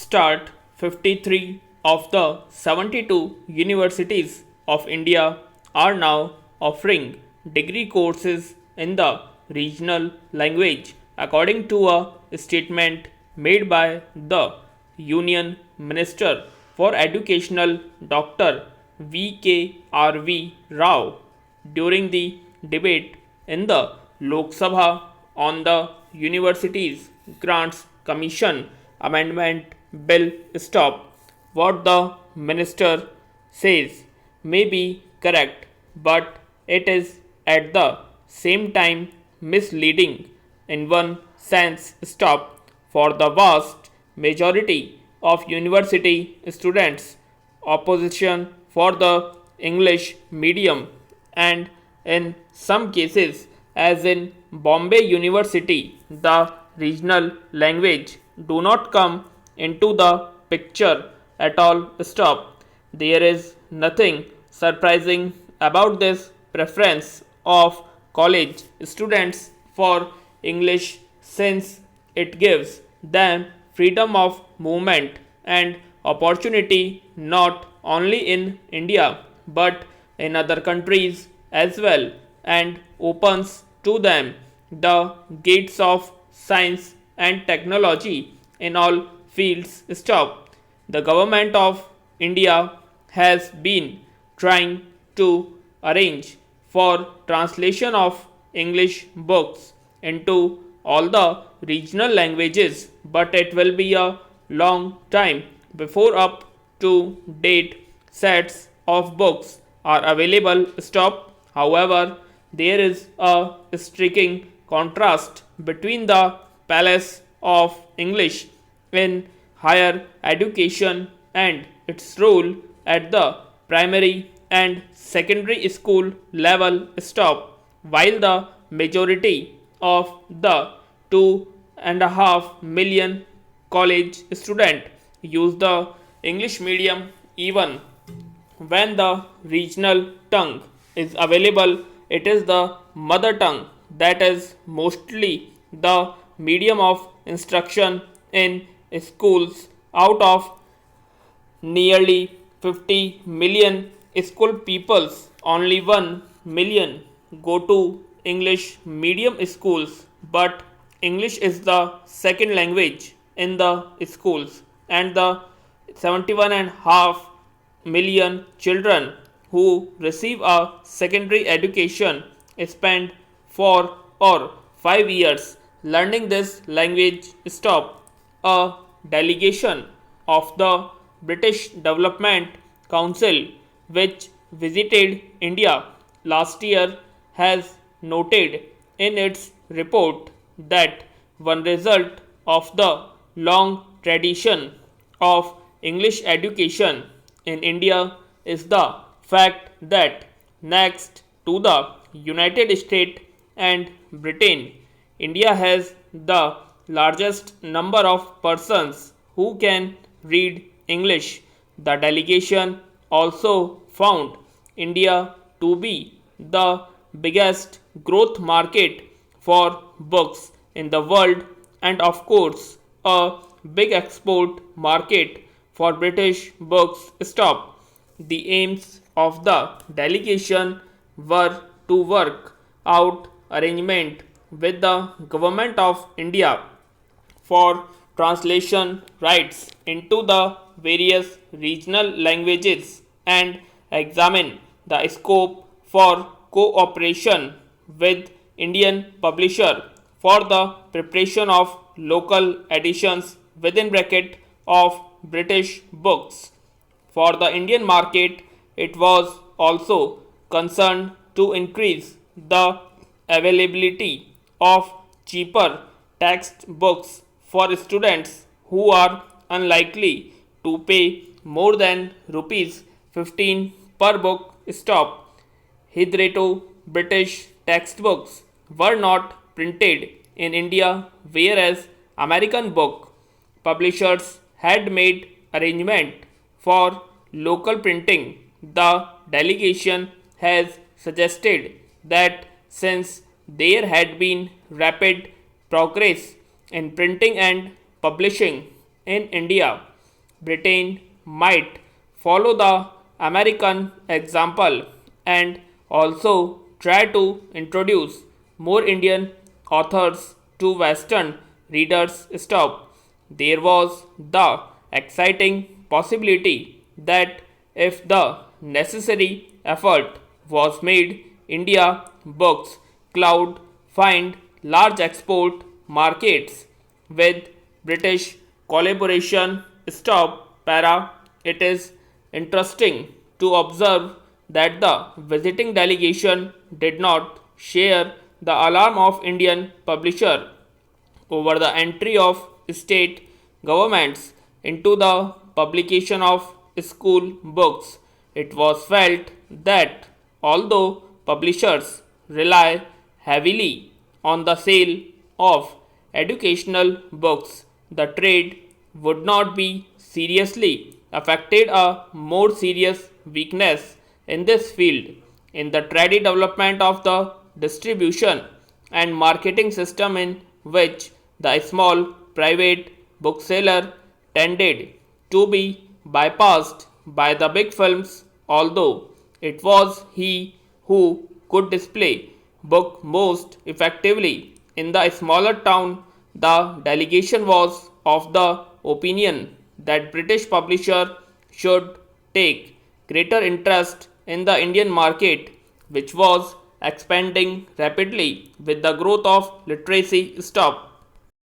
start 53 of the 72 universities of India are now offering degree courses in the regional language, according to a statement made by the Union Minister for Educational Dr. V.K.R.V. Rao during the debate in the Lok Sabha on the Universities Grants Commission Amendment Bill. Stop. What the minister says may be correct, but it is at the same time misleading in one sense. Stop. For the vast majority of university students, opposition for the English medium, and in some cases, as in Bombay University, the regional language do not come into the picture at all. Stop. There is nothing surprising about this preference of college students for English, since it gives them freedom of movement and opportunity not only in India but in other countries as well, and opens to them the gates of science and technology in all fields. Stop. The government of India has been trying to arrange for translation of English books into all the regional languages, but it will be a long time before up to date sets of books are available. Stop. However, there is a striking contrast between the palace of English in higher education and its role at the primary and secondary school level. Stop. While the majority of the 2.5 million college students use the English medium, even when the regional tongue is available, it is the mother tongue that is mostly the medium of instruction in schools. Out of nearly 50 million school pupils, only 1 million go to English medium schools, but English is the second language in the schools, and the 71.5 million children who receive a secondary education spend 4 or 5 years learning this language. Stop. A delegation of the British Development Council, which visited India last year, has noted in its report that one result of the long tradition of English education in India is the fact that, next to the United States and Britain, India has the largest number of persons who can read English. The delegation also found India to be the biggest growth market for books in the world, and of course a big export market for British books. Stop. The aims of the delegation were to work out arrangement with the government of India for translation rights into the various regional languages and examine the scope for cooperation with Indian publisher for the preparation of local editions within bracket of British books. For the Indian market, it was also concerned to increase the availability of cheaper textbooks for students who are unlikely to pay more than rupees 15 per book. Stop. Hitherto, British textbooks were not printed in India, whereas American book publishers had made arrangement for local printing. The delegation has suggested that since there had been rapid progress in printing and publishing in India, Britain might follow the American example and also try to introduce more Indian authors to Western readers' stop. There was the exciting possibility that if the necessary effort was made, India books cloud find large export markets with British collaboration. Stop para. It is interesting to observe that the visiting delegation did not share the alarm of Indian publisher over the entry of state governments into the publication of school books. It was felt that although publishers rely heavily on the sale of educational books, the trade would not be seriously affected. A more serious weakness in this field in the steady development of the distribution and marketing system in which the small private bookseller tended to be bypassed by the big films, although it was he who could display book most effectively in the smaller town. The delegation was of the opinion that British publisher should take greater interest in the Indian market, which was expanding rapidly with the growth of literacy. Stop.